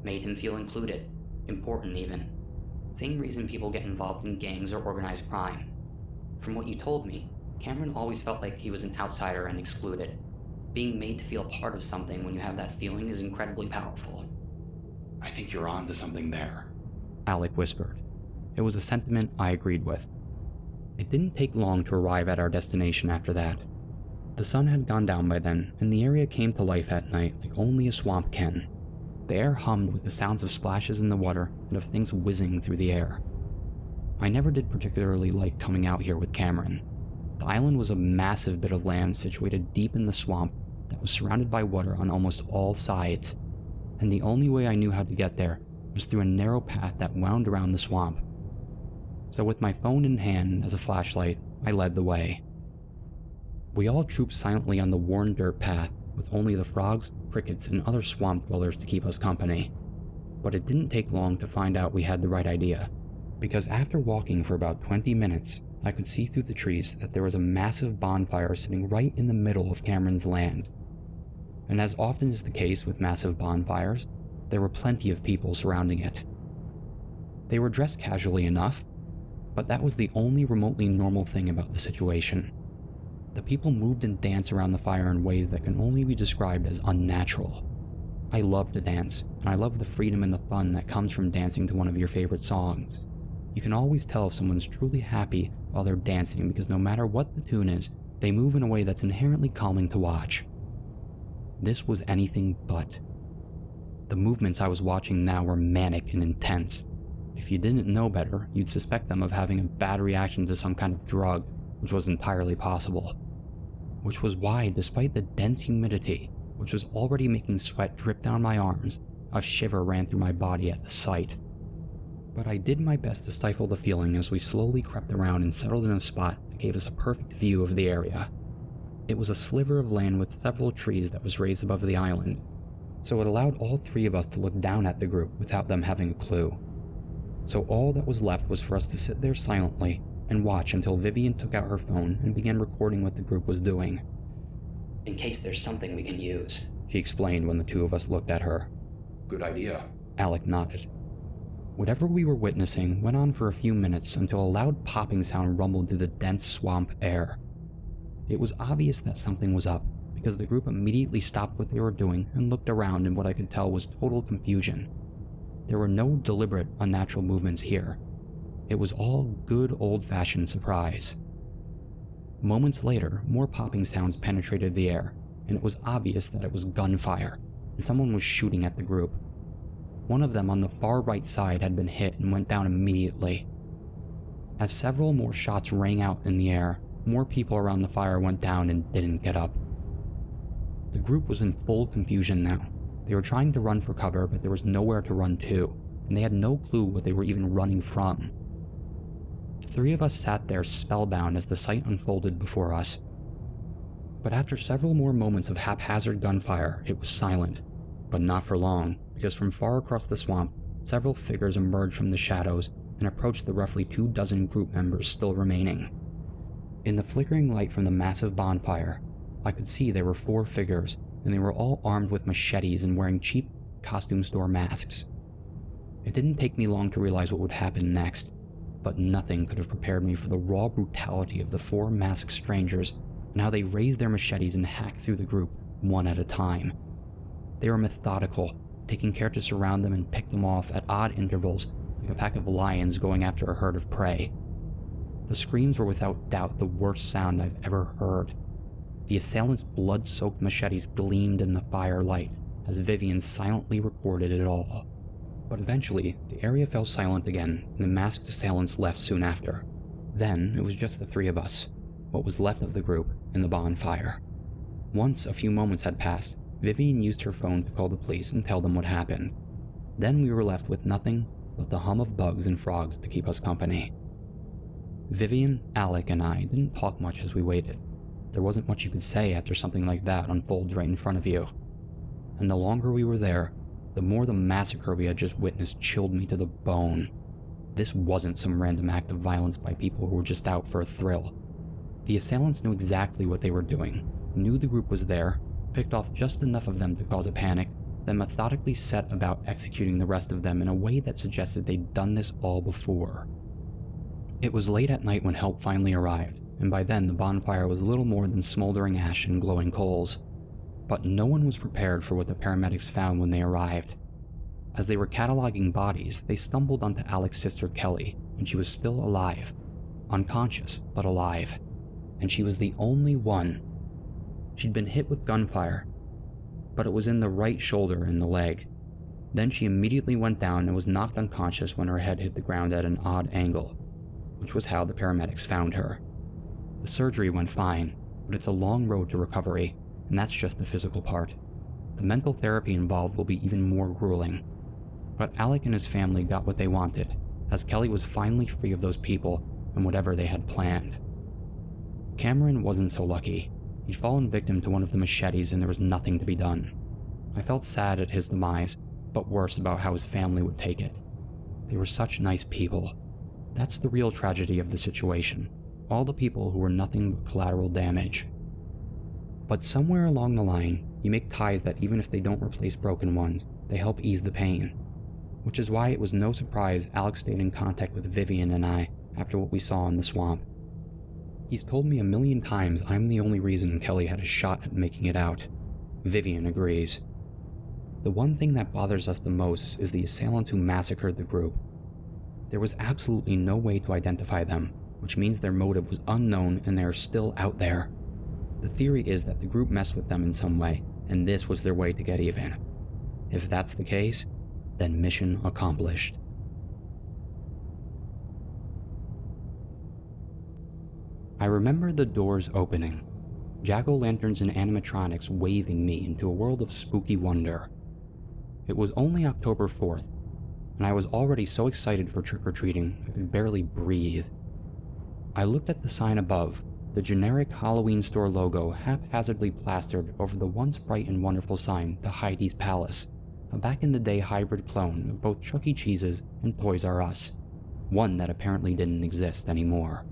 Made him feel included. Important even. Same reason people get involved in gangs or organized crime. From what you told me, Cameron always felt like he was an outsider and excluded. Being made to feel part of something when you have that feeling is incredibly powerful." I think you're on to something there, Alec whispered. It was a sentiment I agreed with. It didn't take long to arrive at our destination after that. The sun had gone down by then, and the area came to life at night like only a swamp can. The air hummed with the sounds of splashes in the water and of things whizzing through the air. I never did particularly like coming out here with Cameron. The island was a massive bit of land situated deep in the swamp that was surrounded by water on almost all sides, and the only way I knew how to get there was through a narrow path that wound around the swamp. So with my phone in hand as a flashlight, I led the way. We all trooped silently on the worn dirt path, with only the frogs, crickets, and other swamp dwellers to keep us company. But it didn't take long to find out we had the right idea, because after walking for about 20 minutes, I could see through the trees that there was a massive bonfire sitting right in the middle of Cameron's land. And as often is the case with massive bonfires, there were plenty of people surrounding it. They were dressed casually enough, but that was the only remotely normal thing about the situation. The people moved and danced around the fire in ways that can only be described as unnatural. I love to dance, and I love the freedom and the fun that comes from dancing to one of your favorite songs. You can always tell if someone's truly happy while they're dancing because no matter what the tune is, they move in a way that's inherently calming to watch. This was anything but. The movements I was watching now were manic and intense. If you didn't know better, you'd suspect them of having a bad reaction to some kind of drug, which was entirely possible. Which was why, despite the dense humidity, which was already making sweat drip down my arms, a shiver ran through my body at the sight. But I did my best to stifle the feeling as we slowly crept around and settled in a spot that gave us a perfect view of the area. It was a sliver of land with several trees that was raised above the island, so it allowed all three of us to look down at the group without them having a clue. So all that was left was for us to sit there silently and watch until Vivian took out her phone and began recording what the group was doing. "In case there's something we can use," she explained when the two of us looked at her. Good idea. Alec nodded. Whatever we were witnessing went on for a few minutes until a loud popping sound rumbled through the dense swamp air. It was obvious that something was up, because the group immediately stopped what they were doing and looked around in what I could tell was total confusion. There were no deliberate, unnatural movements here. It was all good old-fashioned surprise. Moments later, more popping sounds penetrated the air, and it was obvious that it was gunfire, and someone was shooting at the group. One of them on the far right side had been hit and went down immediately. As several more shots rang out in the air, more people around the fire went down and didn't get up. The group was in full confusion now. They were trying to run for cover, but there was nowhere to run to, and they had no clue what they were even running from. The three of us sat there spellbound as the sight unfolded before us. But after several more moments of haphazard gunfire, it was silent. But not for long, because from far across the swamp, several figures emerged from the shadows and approached the roughly 24 group members still remaining. In the flickering light from the massive bonfire, I could see there were 4 figures, and they were all armed with machetes and wearing cheap costume store masks. It didn't take me long to realize what would happen next, but nothing could have prepared me for the raw brutality of the 4 masked strangers and how they raised their machetes and hacked through the group one at a time. They were methodical, taking care to surround them and pick them off at odd intervals like a pack of lions going after a herd of prey. The screams were without doubt the worst sound I've ever heard. The assailants' blood-soaked machetes gleamed in the firelight as Vivian silently recorded it all. But eventually, the area fell silent again, and the masked assailants left soon after. Then, it was just the three of us, what was left of the group, in the bonfire. Once a few moments had passed, Vivian used her phone to call the police and tell them what happened. Then we were left with nothing but the hum of bugs and frogs to keep us company. Vivian, Alec, and I didn't talk much as we waited. There wasn't much you could say after something like that unfolds right in front of you. And the longer we were there, the more the massacre we had just witnessed chilled me to the bone. This wasn't some random act of violence by people who were just out for a thrill. The assailants knew exactly what they were doing, knew the group was there, picked off just enough of them to cause a panic, then methodically set about executing the rest of them in a way that suggested they'd done this all before. It was late at night when help finally arrived, and by then the bonfire was little more than smoldering ash and glowing coals. But no one was prepared for what the paramedics found when they arrived. As they were cataloging bodies, they stumbled onto Alec's sister Kelly, and she was still alive. Unconscious, but alive. And she was the only one. She'd been hit with gunfire, but it was in the right shoulder and the leg. Then she immediately went down and was knocked unconscious when her head hit the ground at an odd angle, which was how the paramedics found her. The surgery went fine, but it's a long road to recovery, and that's just the physical part. The mental therapy involved will be even more grueling. But Alec and his family got what they wanted, as Kelly was finally free of those people and whatever they had planned. Cameron wasn't so lucky. He'd fallen victim to one of the machetes and there was nothing to be done. I felt sad at his demise, but worse about how his family would take it. They were such nice people. That's the real tragedy of the situation. All the people who were nothing but collateral damage. But somewhere along the line, you make ties that even if they don't replace broken ones, they help ease the pain. Which is why it was no surprise Alex stayed in contact with Vivian and I after what we saw in the swamp. He's told me 1,000,000 times I'm the only reason Kelly had a shot at making it out. Vivian agrees. The one thing that bothers us the most is the assailants who massacred the group. There was absolutely no way to identify them, which means their motive was unknown and they are still out there. The theory is that the group messed with them in some way, and this was their way to get even. If that's the case, then mission accomplished. I remember the doors opening, jack-o'-lanterns and animatronics waving me into a world of spooky wonder. It was only October 4th, and I was already so excited for trick-or-treating I could barely breathe. I looked at the sign above, the generic Halloween store logo haphazardly plastered over the once bright and wonderful sign to Heidi's Palace, a back-in-the-day hybrid clone of both Chuck E. Cheese's and Toys R Us, one that apparently didn't exist anymore.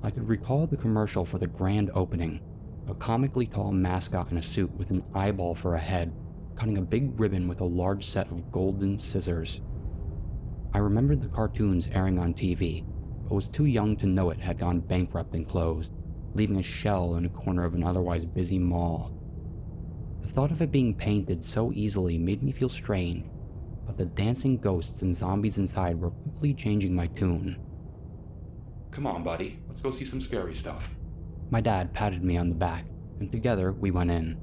I could recall the commercial for the grand opening, a comically tall mascot in a suit with an eyeball for a head, cutting a big ribbon with a large set of golden scissors. I remembered the cartoons airing on TV, but was too young to know it had gone bankrupt and closed, leaving a shell in a corner of an otherwise busy mall. The thought of it being painted so easily made me feel strange, but the dancing ghosts and zombies inside were quickly changing my tune. Come on, buddy. Let's go see some scary stuff. My dad patted me on the back, and together we went in.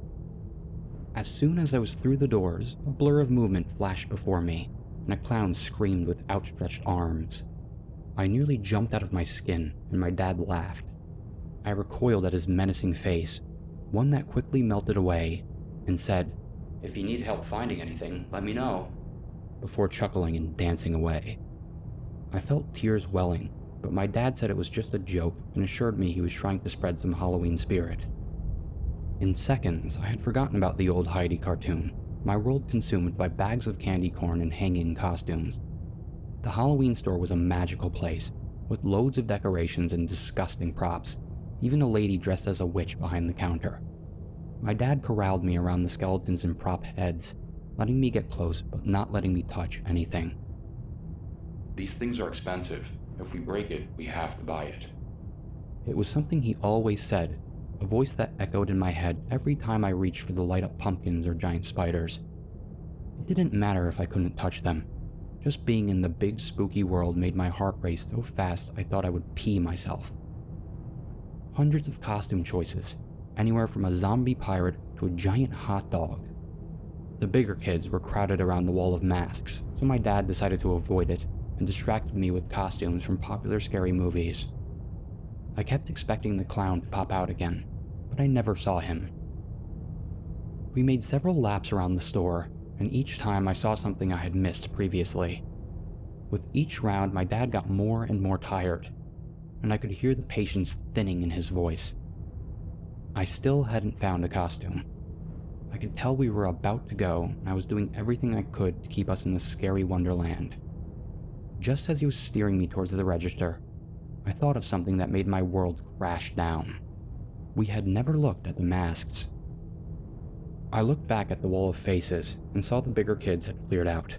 As soon as I was through the doors, a blur of movement flashed before me, and a clown screamed with outstretched arms. I nearly jumped out of my skin, and my dad laughed. I recoiled at his menacing face, one that quickly melted away, and said, "If you need help finding anything, let me know," before chuckling and dancing away. I felt tears welling, but my dad said it was just a joke and assured me he was trying to spread some Halloween spirit. In seconds, I had forgotten about the old Heidi cartoon, my world consumed by bags of candy corn and hanging costumes. The Halloween store was a magical place, with loads of decorations and disgusting props, even a lady dressed as a witch behind the counter. My dad corralled me around the skeletons and prop heads, letting me get close but not letting me touch anything. These things are expensive. If we break it, we have to buy it. It was something he always said, a voice that echoed in my head every time I reached for the light-up pumpkins or giant spiders. It didn't matter if I couldn't touch them. Just being in the big spooky world made my heart race so fast I thought I would pee myself. Hundreds of costume choices, anywhere from a zombie pirate to a giant hot dog. The bigger kids were crowded around the wall of masks, so my dad decided to avoid it and distracted me with costumes from popular scary movies. I kept expecting the clown to pop out again, but I never saw him. We made several laps around the store, and each time I saw something I had missed previously. With each round, my dad got more and more tired, and I could hear the patience thinning in his voice. I still hadn't found a costume. I could tell we were about to go, and I was doing everything I could to keep us in this scary wonderland. Just as he was steering me towards the register, I thought of something that made my world crash down. We had never looked at the masks. I looked back at the wall of faces and saw the bigger kids had cleared out.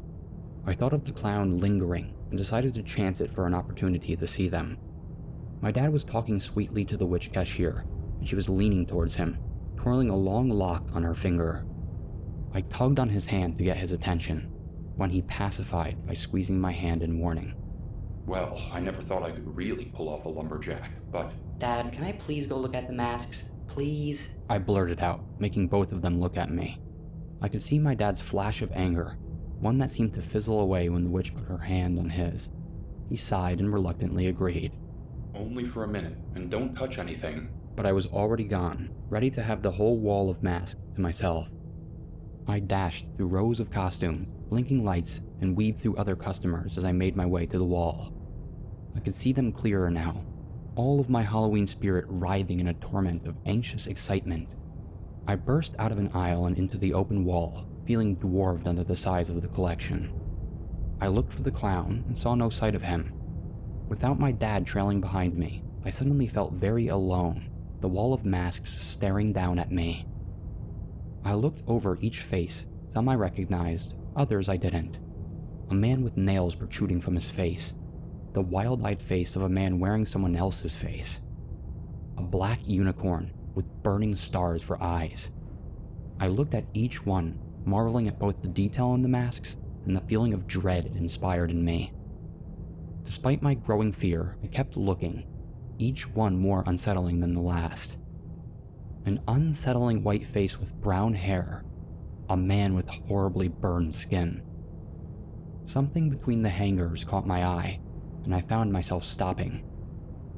I thought of the clown lingering and decided to chance it for an opportunity to see them. My dad was talking sweetly to the witch cashier, and she was leaning towards him, twirling a long lock on her finger. I tugged on his hand to get his attention, when he pacified by squeezing my hand in warning. Well, I never thought I could really pull off a lumberjack, but... Dad, can I please go look at the masks? Please? I blurted out, making both of them look at me. I could see my dad's flash of anger, one that seemed to fizzle away when the witch put her hand on his. He sighed and reluctantly agreed. Only for a minute, and don't touch anything. But I was already gone, ready to have the whole wall of masks to myself. I dashed through rows of costumes, blinking lights, and weaved through other customers as I made my way to the wall. I could see them clearer now, all of my Halloween spirit writhing in a torment of anxious excitement. I burst out of an aisle and into the open wall, feeling dwarfed under the size of the collection. I looked for the clown and saw no sight of him. Without my dad trailing behind me, I suddenly felt very alone, the wall of masks staring down at me. I looked over each face, some I recognized, others I didn't. A man with nails protruding from his face, the wild-eyed face of a man wearing someone else's face. A black unicorn with burning stars for eyes. I looked at each one, marveling at both the detail on the masks and the feeling of dread it inspired in me. Despite my growing fear, I kept looking, each one more unsettling than the last. An unsettling white face with brown hair, a man with horribly burned skin. Something between the hangers caught my eye, and I found myself stopping.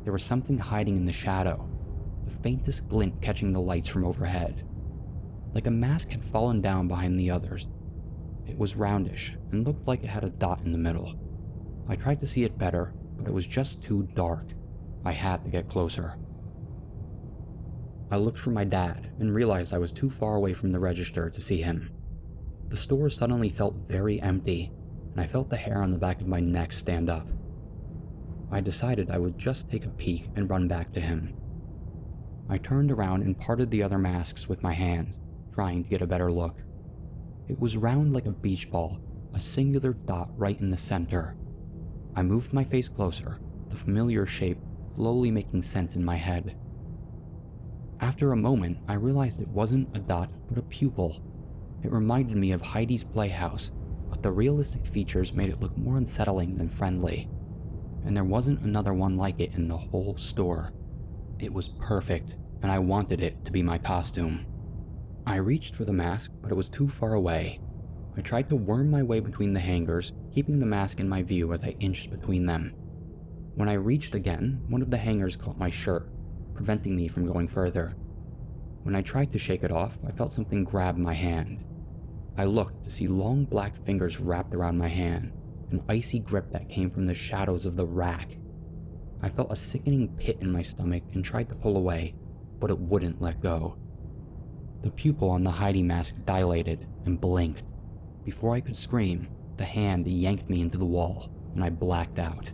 There was something hiding in the shadow, the faintest glint catching the lights from overhead. Like a mask had fallen down behind the others. It was roundish and looked like it had a dot in the middle. I tried to see it better, but it was just too dark. I had to get closer. I looked for my dad and realized I was too far away from the register to see him. The store suddenly felt very empty, and I felt the hair on the back of my neck stand up. I decided I would just take a peek and run back to him. I turned around and parted the other masks with my hands, trying to get a better look. It was round like a beach ball, a singular dot right in the center. I moved my face closer, the familiar shape slowly making sense in my head. After a moment, I realized it wasn't a dot, but a pupil. It reminded me of Heidi's playhouse, but the realistic features made it look more unsettling than friendly. And there wasn't another one like it in the whole store. It was perfect, and I wanted it to be my costume. I reached for the mask, but it was too far away. I tried to worm my way between the hangers, keeping the mask in my view as I inched between them. When I reached again, one of the hangers caught my shirt, preventing me from going further. When I tried to shake it off, I felt something grab my hand. I looked to see long black fingers wrapped around my hand, an icy grip that came from the shadows of the rack. I felt a sickening pit in my stomach and tried to pull away, but it wouldn't let go. The pupil on the Heidi mask dilated and blinked. Before I could scream, the hand yanked me into the wall, and I blacked out.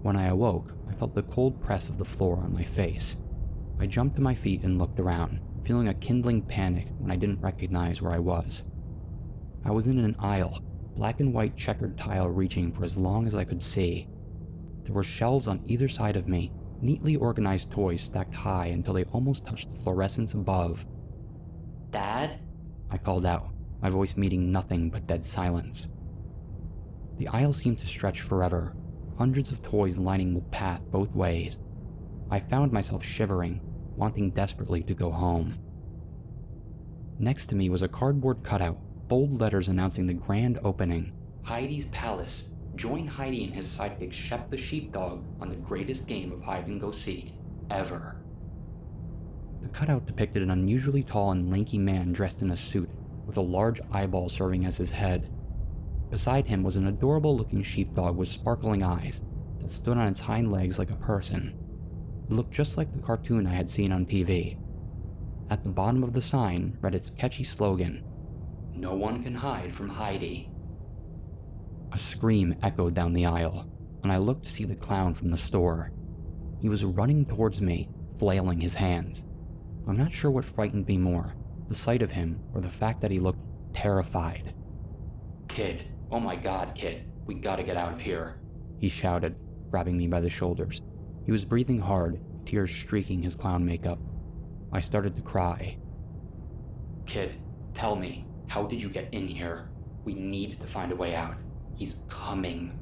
When I awoke, I felt the cold press of the floor on my face. I jumped to my feet and looked around, feeling a kindling panic when I didn't recognize where I was. I was in an aisle, black and white checkered tile reaching for as long as I could see. There were shelves on either side of me, neatly organized toys stacked high until they almost touched the fluorescence above. Dad? I called out, my voice meeting nothing but dead silence. The aisle seemed to stretch forever, hundreds of toys lining the path both ways. I found myself shivering, wanting desperately to go home. Next to me was a cardboard cutout, bold letters announcing the grand opening. Heidi's Palace. Join Heidi and his sidekick Shep the Sheepdog on the greatest game of hide-and-go-seek ever. The cutout depicted an unusually tall and lanky man dressed in a suit, with a large eyeball serving as his head. Beside him was an adorable-looking sheepdog with sparkling eyes that stood on its hind legs like a person. It looked just like the cartoon I had seen on TV. At the bottom of the sign read its catchy slogan, "No one can hide from Heidi." A scream echoed down the aisle, and I looked to see the clown from the store. He was running towards me, flailing his hands. I'm not sure what frightened me more, the sight of him or the fact that he looked terrified. "Kid, oh my god, kid, we gotta get out of here," he shouted, grabbing me by the shoulders. He was breathing hard, tears streaking his clown makeup. I started to cry. "Kid, tell me, how did you get in here? We need to find a way out. He's coming,"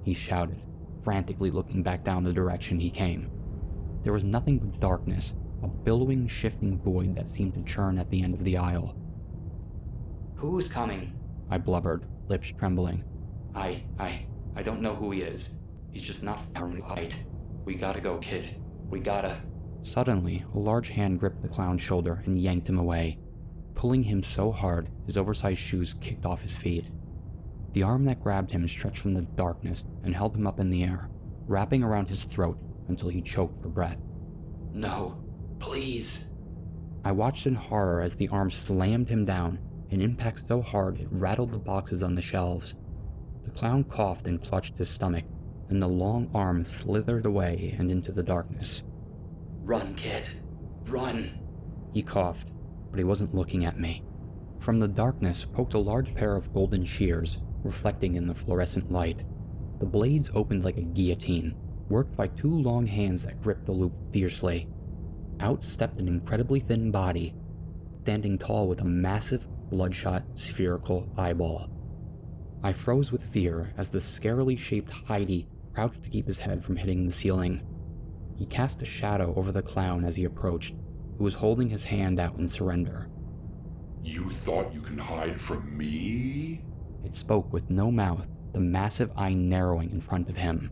he shouted, frantically looking back down the direction he came. There was nothing but darkness, a billowing, shifting void that seemed to churn at the end of the aisle. "Who's coming?" I blubbered, lips trembling. I don't know who he is. He's just not right. We gotta go, kid. We gotta..." Suddenly, a large hand gripped the clown's shoulder and yanked him away, pulling him so hard his oversized shoes kicked off his feet. The arm that grabbed him stretched from the darkness and held him up in the air, wrapping around his throat until he choked for breath. "No, please." I watched in horror as the arm slammed him down, an impact so hard it rattled the boxes on the shelves. The clown coughed and clutched his stomach, and the long arm slithered away and into the darkness. "Run, kid, run," he coughed, but he wasn't looking at me. From the darkness poked a large pair of golden shears, reflecting in the fluorescent light. The blades opened like a guillotine, worked by two long hands that gripped the loop fiercely. Out stepped an incredibly thin body, standing tall with a massive, bloodshot, spherical eyeball. I froze with fear as the scarily shaped Heidi crouched to keep his head from hitting the ceiling. He cast a shadow over the clown as he approached, who was holding his hand out in surrender. "You thought you can hide from me?" It spoke with no mouth, the massive eye narrowing in front of him.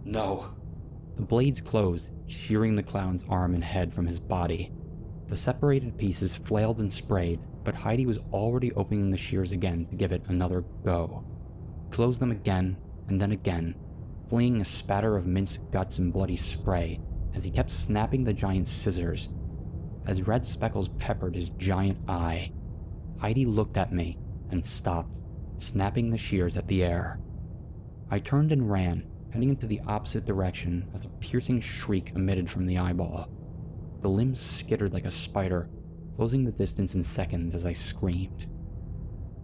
"No." The blades closed, shearing the clown's arm and head from his body. The separated pieces flailed and sprayed, but Heidi was already opening the shears again to give it another go. Closed them again, and then again, flinging a spatter of minced guts and bloody spray as he kept snapping the giant scissors. As red speckles peppered his giant eye, Heidi looked at me and stopped, snapping the shears at the air. I turned and ran, heading into the opposite direction as a piercing shriek emitted from the eyeball. The limbs skittered like a spider, closing the distance in seconds as I screamed.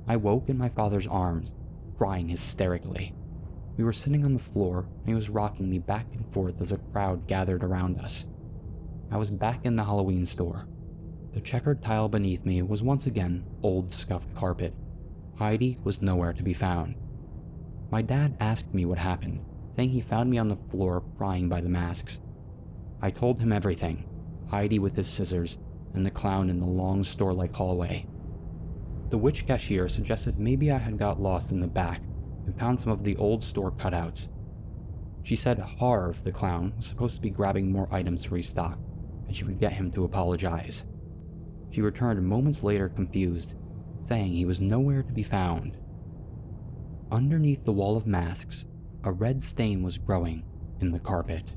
I woke in my father's arms, crying hysterically. We were sitting on the floor, and he was rocking me back and forth as a crowd gathered around us. I was back in the Halloween store. The checkered tile beneath me was once again old scuffed carpet. Heidi was nowhere to be found. My dad asked me what happened, saying he found me on the floor crying by the masks. I told him everything, Heidi with his scissors, and the clown in the long store-like hallway. The witch cashier suggested maybe I had got lost in the back and found some of the old store cutouts. She said Harv, the clown, was supposed to be grabbing more items to restock, and she would get him to apologize. She returned moments later confused, saying he was nowhere to be found. Underneath the wall of masks, a red stain was growing in the carpet.